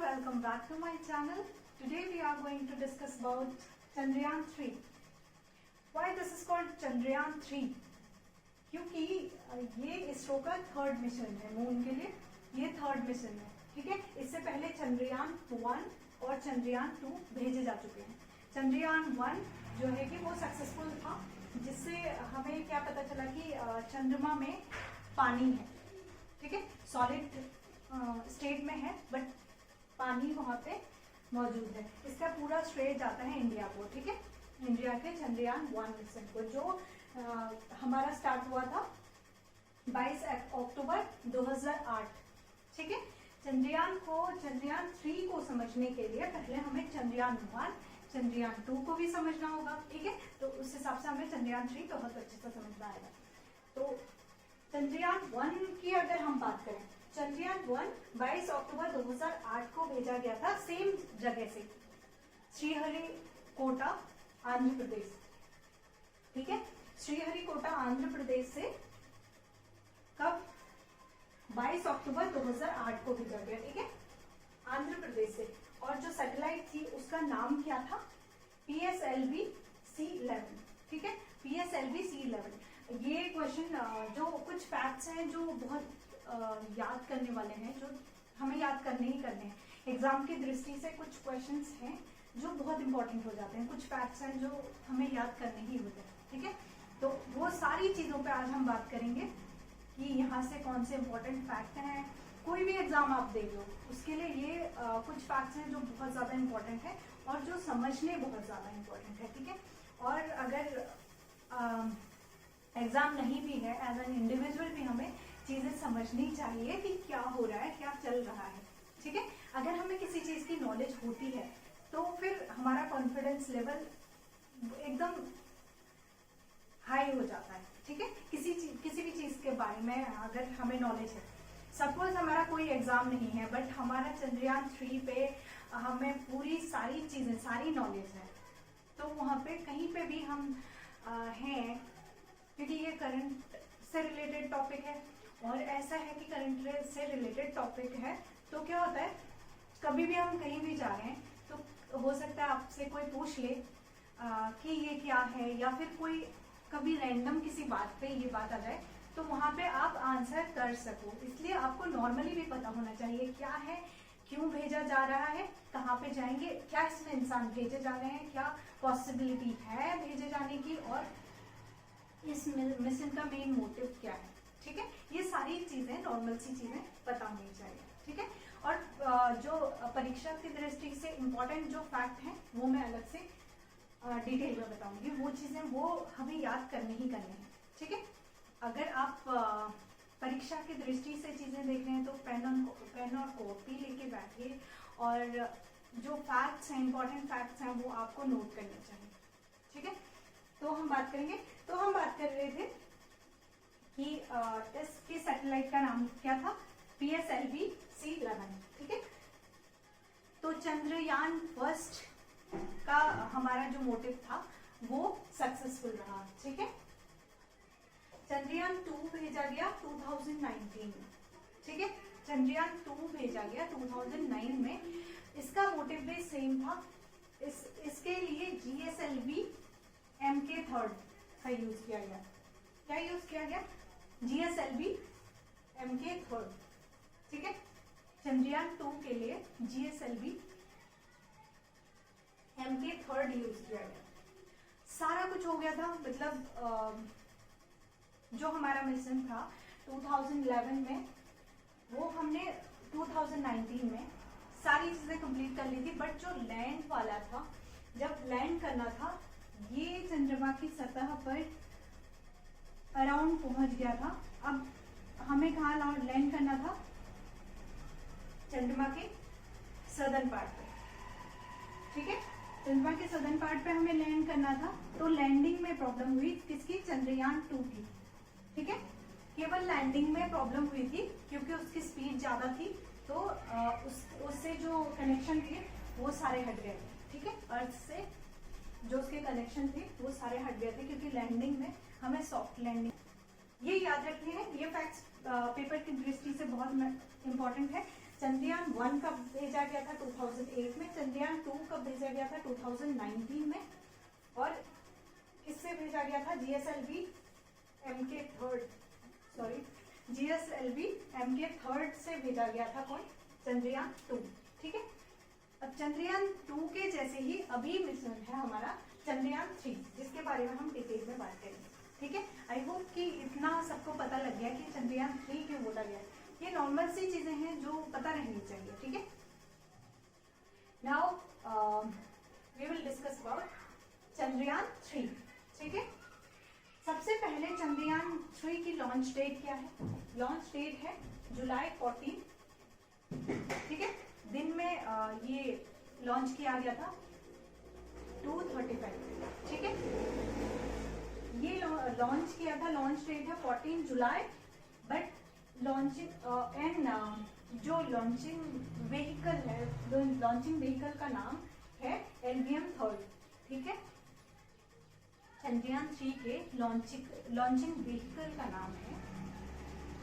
welcome back to my channel. Today we are going to discuss about Chandrayaan 3. Why this is called Chandrayaan 3? क्योंकि ये इसरो का third mission है moon के लिए, ये थर्ड मिशन है, ठीक है। इससे पहले Chandrayaan 1 और Chandrayaan 2 भेजे जा चुके हैं। Chandrayaan 1 जो है कि वो सक्सेसफुल था, जिससे हमें क्या पता चला कि चंद्रमा में पानी है, ठीक है, सॉलिड स्टेट में है बट पानी वहाँ पे मौजूद है। इसका पूरा श्रेय जाता है इंडिया को, ठीक है, इंडिया के Chandrayaan 1 मिशन को, जो हमारा स्टार्ट हुआ था 22 अक्टूबर 2008, ठीक है। Chandrayaan 3 को समझने के लिए पहले हमें Chandrayaan 1, Chandrayaan 2 को भी समझना होगा, ठीक है। तो उस हिसाब से हमें Chandrayaan 3 बहुत अच्छे से समझना आएगा। तो Chandrayaan 1 की अगर हम बात करें, Chandrayaan 1 22 अक्टूबर 2008 को भेजा गया था सेम जगह से, श्रीहरिकोटा आंध्र प्रदेश, ठीक है। श्रीहरिकोटा आंध्र प्रदेश से कब 22 अक्टूबर 2008 को भेजा गया, ठीक है, आंध्र प्रदेश से। और जो सैटेलाइट थी उसका नाम क्या था? PSLV-C11, ठीक है, PSLV-C11। ये क्वेश्चन जो कुछ फैक्ट्स हैं जो बहुत याद करने वाले हैं, जो हमें याद करने ही करने हैं। एग्जाम की दृष्टि से कुछ क्वेश्चंस हैं जो बहुत इंपॉर्टेंट हो जाते हैं, कुछ फैक्ट्स हैं जो हमें याद करने ही होते हैं, ठीक है। तो वो सारी चीजों पे आज हम बात करेंगे कि यहाँ से कौन से इंपॉर्टेंट फैक्ट हैं। कोई भी एग्जाम आप दे लो उसके लिए ये कुछ फैक्ट्स हैं जो बहुत ज्यादा इंपॉर्टेंट है और जो समझने बहुत ज्यादा इंपॉर्टेंट है, ठीक है। और अगर एग्जाम नहीं भी है, एज एन इंडिविजुअल भी हमें चीजें समझनी चाहिए कि क्या हो रहा है, क्या चल रहा है, ठीक है। अगर हमें किसी चीज की नॉलेज होती है तो फिर हमारा कॉन्फिडेंस लेवल एकदम हाई हो जाता है, ठीक है। किसी भी चीज के बारे में अगर हमें नॉलेज है, सपोज हमारा कोई एग्जाम नहीं है बट हमारा Chandrayaan 3 पे हमें पूरी सारी चीजें, सारी नॉलेज है, तो वहाँ पे कहीं पे भी हम हैं, क्योंकि ये करंट से रिलेटेड टॉपिक है। और ऐसा है कि करंट से रिलेटेड टॉपिक है तो क्या होता है, कभी भी हम कहीं भी जा रहे हैं तो हो सकता है आपसे कोई पूछ ले कि ये क्या है, या फिर कोई कभी रैंडम किसी बात पे ये बात आ जाए तो वहां पे आप आंसर कर सको। इसलिए आपको नॉर्मली भी पता होना चाहिए क्या है, क्यों भेजा जा रहा है, कहाँ पे जाएंगे, क्या इसमें इंसान भेजे जा रहे हैं, क्या पॉसिबिलिटी है भेजे जाने की, और इस मिशन का मेन मोटिव क्या है, ठीक है। ये सारी चीजें, नॉर्मल सी चीजें पता होनी चाहिए, ठीक है। और जो परीक्षा की दृष्टि से इम्पोर्टेंट जो फैक्ट हैं वो मैं अलग से डिटेल में बताऊंगी। वो चीजें वो हमें याद करने ही करने हैं, ठीक है। अगर आप परीक्षा की दृष्टि से चीजें देख रहे हैं तो पेन और कॉपी लेके बैठिए और जो फैक्ट्स हैं, इंपॉर्टेंट फैक्ट्स हैं, वो आपको नोट करने चाहिए, ठीक है। तो हम बात करेंगे, तो हम बात कर रहे थे कि इसके सैटेलाइट का नाम क्या था? PSLV-C11, ठीक है। तो Chandrayaan 1 का हमारा जो मोटिव था वो सक्सेसफुल रहा, ठीक है। Chandrayaan 2 भेजा गया 2019 में, ठीक है, Chandrayaan 2 भेजा गया 2009 में। इसका मोटिव भी सेम था। इसके लिए GSLV Mk3 का यूज किया गया। क्या यूज किया गया? GSLV Mk3, ठीक है। Chandrayaan 2 के लिए GSLV Mk3 यूज किया गया। सारा कुछ हो गया था, मतलब जो हमारा मिशन था 2011 में, वो हमने 2019 में सारी चीजें कंप्लीट कर ली थी। बट जो लैंड वाला था, जब लैंड करना था, ये चंद्रमा की सतह पर अराउंड पहुंच गया था। अब हमें कहाँ लैंड करना था? चंद्रमा के सदर्न पार्ट पे, ठीक है, चंद्रमा के सदर्न पार्ट पे हमें लैंड करना था। तो लैंडिंग में प्रॉब्लम हुई किसकी? Chandrayaan 2 की, ठीक है। केवल लैंडिंग में प्रॉब्लम हुई थी क्योंकि उसकी स्पीड ज्यादा थी, तो उससे जो कनेक्शन थे वो सारे हट गए थे, ठीक है। अर्थ से जो उसके कनेक्शन थे वो सारे हट गए थे क्योंकि लैंडिंग में हमें सॉफ्ट लैंडिंग, ये याद रखने हैं। ये फैक्ट्स पेपर की दृष्टि से बहुत इंपॉर्टेंट है। चंद्रयान 1 कब भेजा गया था? 2008 में। चंद्रयान 2 कब भेजा गया था? 2019 में। और किससे भेजा गया था? GSLV MK3 से भेजा गया था कौन? चंद्रयान 2। ठीक है, अब चंद्रयान 2 के जैसे ही अभी मिशन है हमारा चंद्रयान 3, जिसके बारे में हम डिटेल में बात करेंगे। ठीक है, आई होप कि इतना सबको पता लग गया कि चंद्रयान 3 क्यों बोला गया है। ये नॉर्मल सी चीजें हैं जो पता रहनी चाहिए। ठीक है, now we will discuss about Chandrayaan 3। ठीक है, सबसे पहले चंद्रयान 3 की लॉन्च डेट क्या है? लॉन्च डेट है जुलाई 14। ठीक है, दिन में ये लॉन्च किया गया था 2:35। ठीक है, ये लॉन्च किया था, लॉन्च डेट है 14 जुलाई, बट लॉन्चिंग एंड जो लॉन्चिंग व्हीकल है, लॉन्चिंग व्हीकल का नाम है LVM-3। ठीक है, चंद्रयान 3 के लॉन्चिंग व्हीकल का नाम है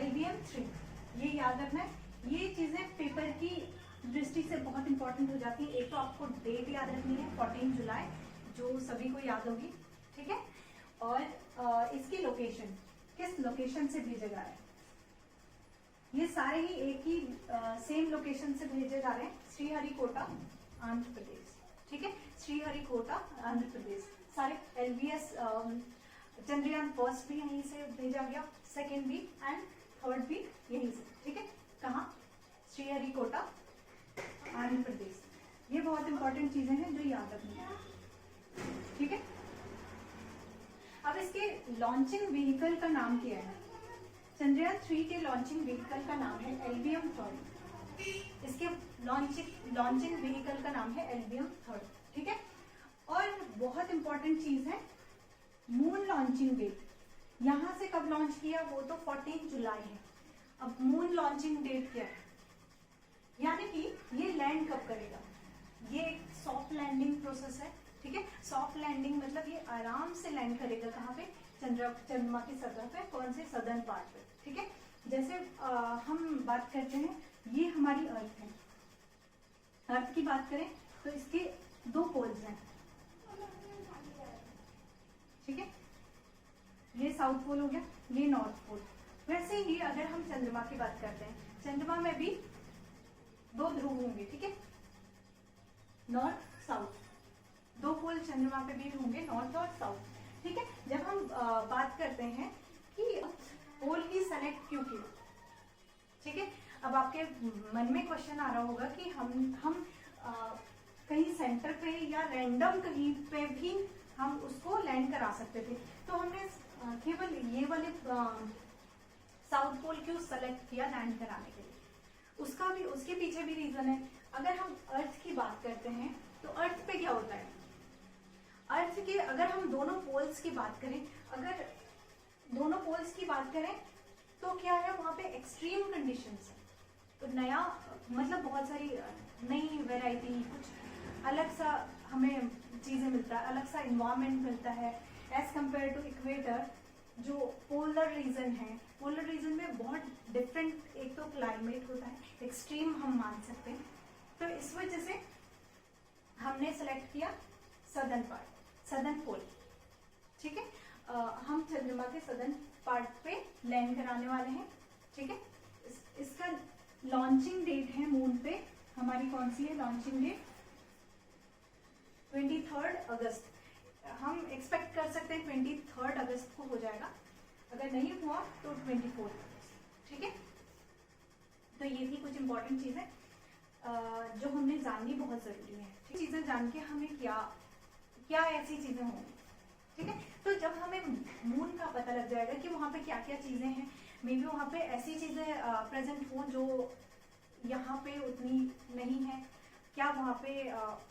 LVM-3। ये याद रखना है, ये चीजें पेपर की दृष्टि से बहुत इंपॉर्टेंट हो जाती है। एक तो आपको डेट याद रखनी है 14 जुलाई, जो सभी को याद होगी। ठीक है, और इसकी लोकेशन, किस लोकेशन से भेजे जा रहे हैं? ये सारे ही एक ही सेम लोकेशन से भेजे जा रहे हैं, श्रीहरिकोटा आंध्र प्रदेश। ठीक है, श्रीहरिकोटा आंध्र प्रदेश। सारे LVS चंद्रयान 1 भी यहीं से भेजा गया, 2nd भी एंड 3rd भी यहीं से। ठीक है, कहाँ? श्रीहरिकोटा आंध्र प्रदेश। ये बहुत इंपॉर्टेंट चीजें हैं जो याद रखनी है। ठीक है, अब इसके लॉन्चिंग व्हीकल का नाम क्या है? चंद्रयान 3 के लॉन्चिंग व्हीकल का नाम है LVM-3। इसके लॉन्चिंग व्हीकल का नाम है LVM-3। ठीक है, और बहुत इंपॉर्टेंट चीज है मून लॉन्चिंग डेट। यहां से कब लॉन्च किया? वो तो 14 जुलाई है। अब मून लॉन्चिंग डेट क्या है? यानी कि ये लैंड कब करेगा? ये एक सॉफ्ट लैंडिंग प्रोसेस है। ठीक है, सॉफ्ट लैंडिंग मतलब ये आराम से लैंड करेगा कहाँ पे? चंद्रमा की सतह पे। कौन से? सदर्न पार्ट पे। ठीक है, जैसे हम बात करते हैं, ये हमारी अर्थ है। अर्थ की बात करें तो इसके 2 पोल्स हैं। ठीक है, ये साउथ पोल हो गया, ये नॉर्थ पोल। वैसे ही अगर हम चंद्रमा की बात करते हैं, चंद्रमा में भी 2 ध्रुव होंगे। ठीक है, नॉर्थ साउथ, 2 पोल चंद्रमा पे भी होंगे, नॉर्थ और साउथ। ठीक है, जब हम बात करते हैं कि पोल ही सेलेक्ट क्यों किया? ठीक है, अब आपके मन में क्वेश्चन आ रहा होगा कि हम कहीं सेंटर पे या रैंडम कहीं पे भी हम उसको लैंड करा सकते थे, तो हमने केवल ये वाले साउथ पोल क्यों सेलेक्ट किया लैंड कराने के लिए? उसके पीछे भी रीजन है। अगर हम अर्थ की बात करते हैं तो अर्थ पे क्या होता है? अर्थ के अगर हम दोनों पोल्स की बात करें, अगर दोनों पोल्स की बात करें तो क्या है, वहां पे एक्सट्रीम कंडीशंस है। तो नया मतलब बहुत सारी नई वैरायटी, कुछ अलग सा हमें चीजें मिलता है, अलग सा इन्वायरमेंट मिलता है एज कंपेयर टू इक्वेटर, जो पोलर रीजन है। पोलर रीजन में बहुत डिफरेंट एक तो क्लाइमेट होता है, एक्सट्रीम हम मान सकते हैं। तो इस वजह से हमने सेलेक्ट किया सदर्न पार्ट, सदर्न पोल। ठीक है, हम चंद्रमा के सदर्न पार्ट पे लैंड कराने वाले हैं। ठीक है, इसका लॉन्चिंग डेट है मून पे हमारी, कौन सी है लॉन्चिंग डेट? 23 अगस्त। हम एक्सपेक्ट कर सकते हैं 23 अगस्त को हो जाएगा, अगर नहीं हुआ तो 24 अगस्त। ठीक है, तो ये थी कुछ इंपॉर्टेंट चीजें जो हमने जाननी बहुत जरूरी है। चीजें जान के हमें क्या ऐसी चीजें होंगी। ठीक है, तो जब हमें मून का पता लग जाएगा कि वहां पे क्या क्या चीजें हैं, मे बी वहां पे ऐसी चीजें प्रेजेंट हो जो यहाँ पे उतनी नहीं है, क्या वहां पे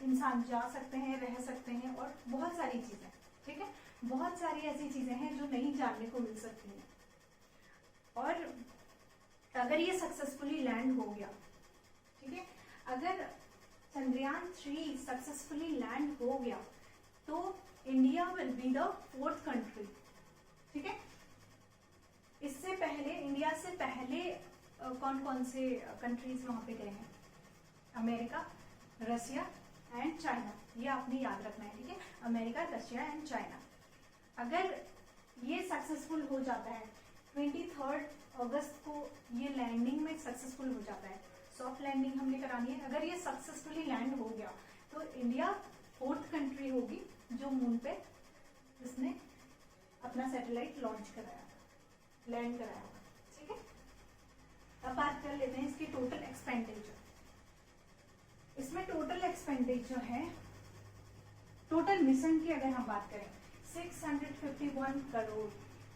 इंसान जा सकते हैं, रह सकते हैं, और बहुत सारी चीजें। ठीक है, बहुत सारी ऐसी चीजें हैं जो नहीं जानने को मिल सकती हैं। और अगर ये सक्सेसफुली लैंड हो गया, ठीक है, अगर चंद्रयान 3 सक्सेसफुली लैंड हो गया तो India will be the 4th country. ठीक है, इससे पहले, इंडिया से पहले कौन कौन से कंट्रीज वहाँ पे गए हैं? अमेरिका, रसिया एंड चाइना, ये आपने याद रखना है, ठीक है? America, Russia and China. अगर ये सक्सेसफुल हो जाता है 23 अगस्त को, ये लैंडिंग में सक्सेसफुल हो जाता है, सॉफ्ट लैंडिंग हमने करानी है। अगर ये सक्सेसफुली लैंड हो गया तो इंडिया 4th कंट्री होगी जो मून पे इसने अपना सैटेलाइट लॉन्च कराया, लैंड कराया होगा, ठीक है? अब बात कर लेते हैं इसकी टोटल एक्सपेंडिचर। इसमें टोटल एक्सपेंडिचर है, टोटल मिशन की अगर हम बात करें 651 करोड़,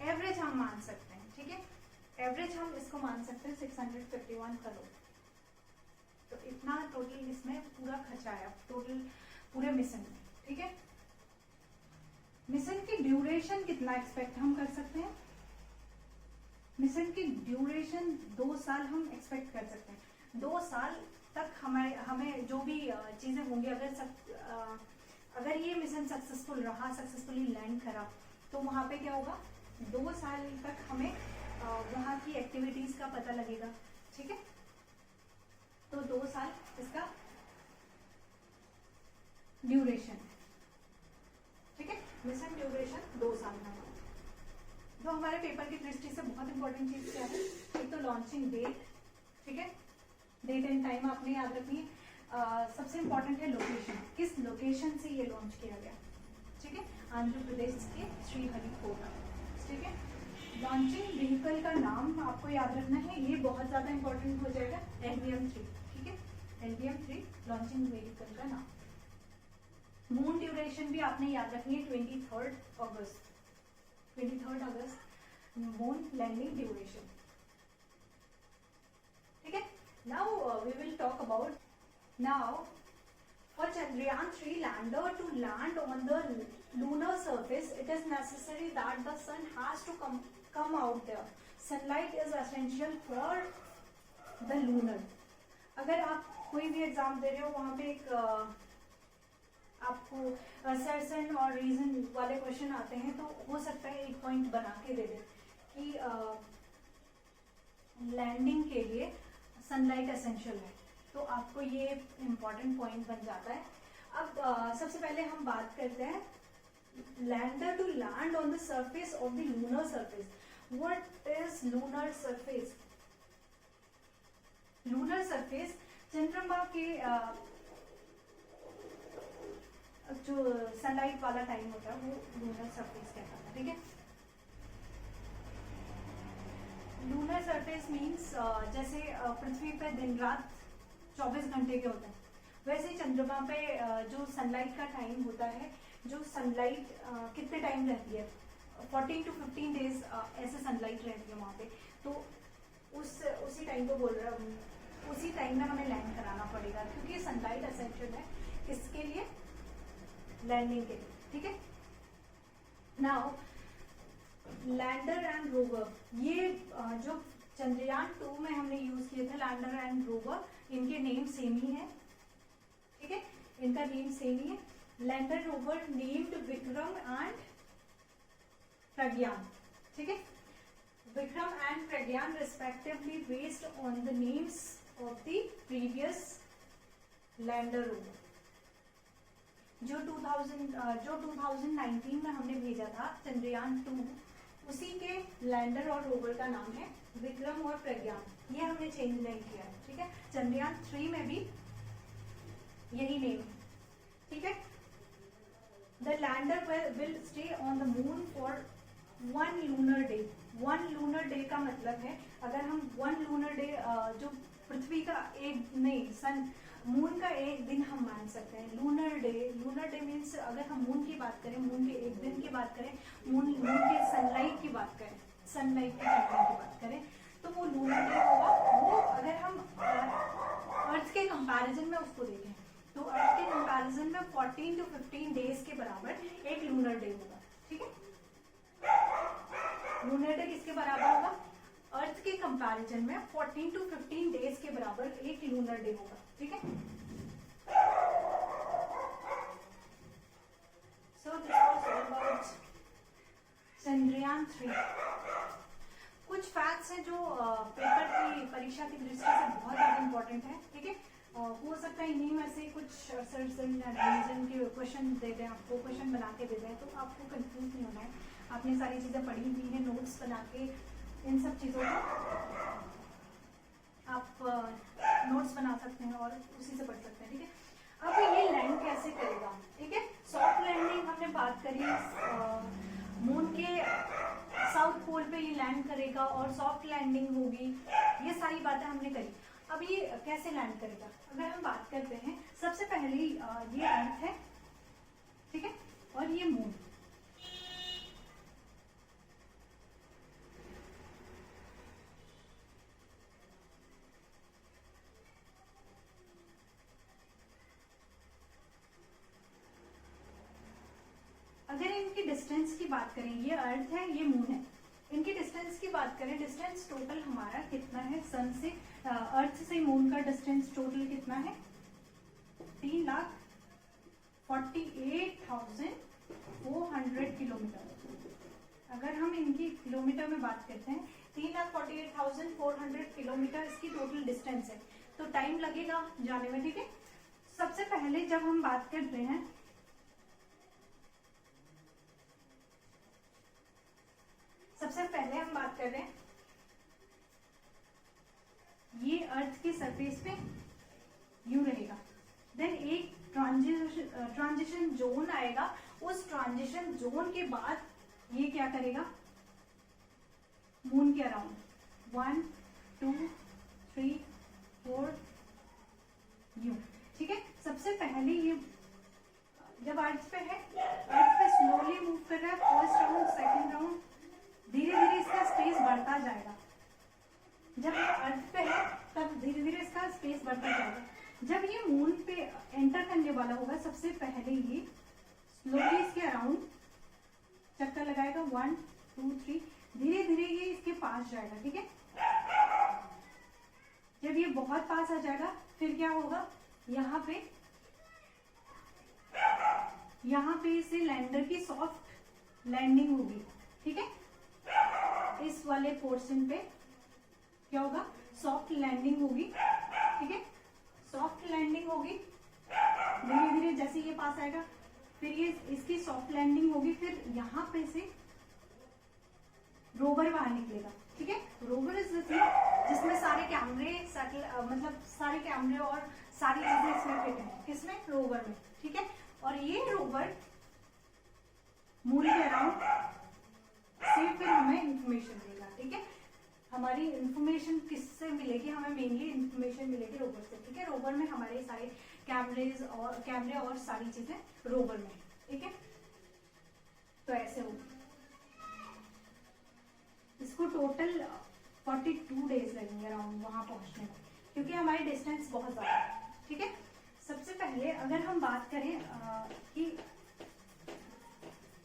एवरेज हम मान सकते हैं, ठीक है? एवरेज हम इसको मान सकते हैं 651 करोड़। तो इतना टोटल इसमें पूरा खर्चा आया, टोटल पूरे मिशन में, ठीक है? मिशन की ड्यूरेशन कितना एक्सपेक्ट हम कर सकते हैं? मिशन की ड्यूरेशन 2 साल हम एक्सपेक्ट कर सकते हैं। 2 साल तक हमें जो भी चीजें होंगी, अगर ये मिशन सक्सेसफुल रहा, सक्सेसफुली लैंड करा, तो वहां पे क्या होगा? 2 साल तक हमें वहां की एक्टिविटीज का पता लगेगा, ठीक है? तो 2 साल इसका ड्यूरेशन है, ठीक है? मिशन ड्यूरेशन 2 साल का। तो हमारे पेपर की दृष्टि से बहुत इंपॉर्टेंट चीज क्या है? एक तो लॉन्चिंग डेट, ठीक है? डेट एंड टाइम आपने याद रखनी है। सबसे इंपॉर्टेंट है लोकेशन, किस लोकेशन से ये लॉन्च किया गया, ठीक है? आंध्र प्रदेश के श्रीहरिकोटा, ठीक है? लॉन्चिंग व्हीकल का नाम आपको याद रखना है, ये बहुत ज्यादा इंपॉर्टेंट हो जाएगा, LVM-3, ठीक है? LVM-3 लॉन्चिंग व्हीकल का नाम। मून ड्यूरेशन भी आपने याद रखनी है, 23 अगस्त मून लैंडिंग ड्यूरेशन, ठीक है? Now we will talk about for Chandrayaan-3 lander to land on the lunar surface, it is necessary that the sun has to come out there. Sunlight is essential for the lunar. अगर आप कोई भी exam दे रहे हो, वहां पे एक आपको असर्शन और रीजन वाले क्वेश्चन आते हैं, तो हो सकता है एक पॉइंट बना के दे दे कि लैंडिंग के लिए सनलाइट एसेंशियल है, तो आपको ये इम्पॉर्टेंट पॉइंट बन जाता है। अब सबसे पहले हम बात करते हैं lander to land on the surface of the lunar surface. What is lunar surface? Lunar surface चंद्रमा के जो सनलाइट वाला टाइम होता है वो लूनर सरफेस कहलाता है, ठीक है? लूनर सरफेस मीन्स जैसे पृथ्वी पे दिन रात 24 घंटे के होते हैं, वैसे ही चंद्रमा पे जो सनलाइट का टाइम होता है, जो सनलाइट कितने टाइम रहती है, 14 to 15 डेज ऐसे सनलाइट रहती है वहाँ पे। तो उसी टाइम को बोल रहा हूँ, उसी टाइम में हमें लैंड कराना पड़ेगा, क्योंकि सनलाइट एसेंशियल है इसके लिए, लैंडिंग के लिए, ठीक है? नाउ लैंडर एंड रोवर, ये जो चंद्रयान 2 में हमने यूज किए थे लैंडर एंड रोवर, इनके नेम सेम ही है, ठीक है? इनका नेम सेम ही है। Lander rover named Vikram and Pragyan, ठीक है? Vikram and Pragyan respectively based on the names of the previous lander rover. जो 2019 में हमने भेजा था चंद्रयान 2, उसी के लैंडर और रोवर का नाम है विक्रम और प्रज्ञान, ये हमने चेंज नहीं किया है, ठीक है? चंद्रयान 3 में भी यही नेम, ठीक है? The lander will stay on the moon for 1 lunar day. 1 lunar day का मतलब है, अगर हम 1 लूनर डे जो पृथ्वी का एक नहीं सन मून का एक दिन हम मान सकते हैं लूनर डे मीन्स अगर हम मून की बात करें, मून के एक दिन की बात करें, मून के सनलाइट की बात करें, सनलाइट के टाइम की बात करें, तो वो लूनर डे होगा। वो अगर हम अर्थ के कंपैरिजन में उसको देखें तो अर्थ के कंपैरिजन में 14 to 15 डेज के बराबर एक लूनर डे होगा, ठीक है? लूनर डे किसके बराबर होगा? अर्थ के कंपैरिजन में 14 to 15 डेज के बराबर एक लूनर डे होगा, ठीक है? So this was all about Chandrayaan 3। कुछ फैक्ट्स हैं जो पेपर की परीक्षा नहीं वैसे कुछ सर्जन के क्वेश्चन दे दें आपको, क्वेश्चन बना के दे दें, तो आपको कंफ्यूज नहीं होना है। आपने सारी चीज़ें पढ़ी हुई हैं, नोट्स बना के इन सब चीज़ों को आप नोट्स बना सकते हैं और उसी से पढ़ सकते हैं, ठीक है। अब ये लैंड कैसे करेगा, ठीक है। सॉफ्ट लैंडिंग हमने बात करी, मून के साउथ पोल पे ये लैंड करेगा और सॉफ्ट लैंडिंग होगी, ये सारी बातें हमने करी। अब ये कैसे लैंड करेगा, अगर हम बात करते हैं, सबसे पहले ये अर्थ है, ठीक है, और ये मून। अगर इनकी डिस्टेंस की बात करें, ये अर्थ है, ये मून है, इनकी डिस्टेंस की बात करें, डिस्टेंस टोटल हमारा कितना है सन से, अर्थ से मून का डिस्टेंस टोटल कितना है, 3,48,400 किलोमीटर। अगर हम इनकी किलोमीटर में बात करते हैं, 3,48,400 किलोमीटर इसकी टोटल डिस्टेंस है, तो टाइम लगेगा जाने में, ठीक है। सबसे पहले जब हम बात करते हैं, सबसे पहले हम बात कर रहे हैं, ये अर्थ की सरफेस पे यूं रहेगा, देन एक ट्रांजिशन जोन आएगा, उस ट्रांजिशन जोन के बाद ये क्या करेगा, मून के अराउंड 1 2 3 4 यूं, ठीक है। सबसे पहले ये जब अर्थ पे है, अर्थ पे स्लोली मूव कर रहा है, फर्स्ट राउंड, सेकंड राउंड, धीरे धीरे इसका स्पेस बढ़ता जाएगा। जब ये अर्थ पे है तब धीरे धीरे इसका स्पेस बढ़ता जाएगा। जब ये मून पे एंटर करने वाला होगा, सबसे पहले ये स्लोली इसके अराउंड चक्कर लगाएगा, 1 2 3, धीरे धीरे ये इसके पास जाएगा, ठीक है। जब ये बहुत पास आ जाएगा, फिर क्या होगा, यहाँ पे इसे लैंडर की सॉफ्ट लैंडिंग होगी, ठीक है। इस वाले पोर्शन पे क्या होगा, सॉफ्ट लैंडिंग होगी, ठीक है। सॉफ्ट लैंडिंग होगी, धीरे धीरे जैसे ये पास आएगा, फिर ये इसकी सॉफ्ट लैंडिंग होगी, फिर यहाँ पे से रोवर बाहर निकलेगा, ठीक है। रोवर इज द थिंग जिसमें सारे कैमरे, मतलब सारे कैमरे और सारी चीजें इसमें फिट है, किसमें, रोवर में, ठीक है। और ये रोवर मून के अराउंड से फिर हमें इंफॉर्मेशन देगा, ठीक है। हमारी इंफॉर्मेशन किससे मिलेगी, हमें मेनली इंफॉर्मेशन मिलेगी रोवर से, ठीक है। रोवर में हमारे सारे कैमरे और सारी चीजें रोवर में, ठीक है। तो ऐसे होगा, इसको टोटल 42 डेज लगेंगे अराउंड वहां पहुंचने में, क्योंकि हमारी डिस्टेंस बहुत ज्यादा है, ठीक है। सबसे पहले अगर हम बात करें कि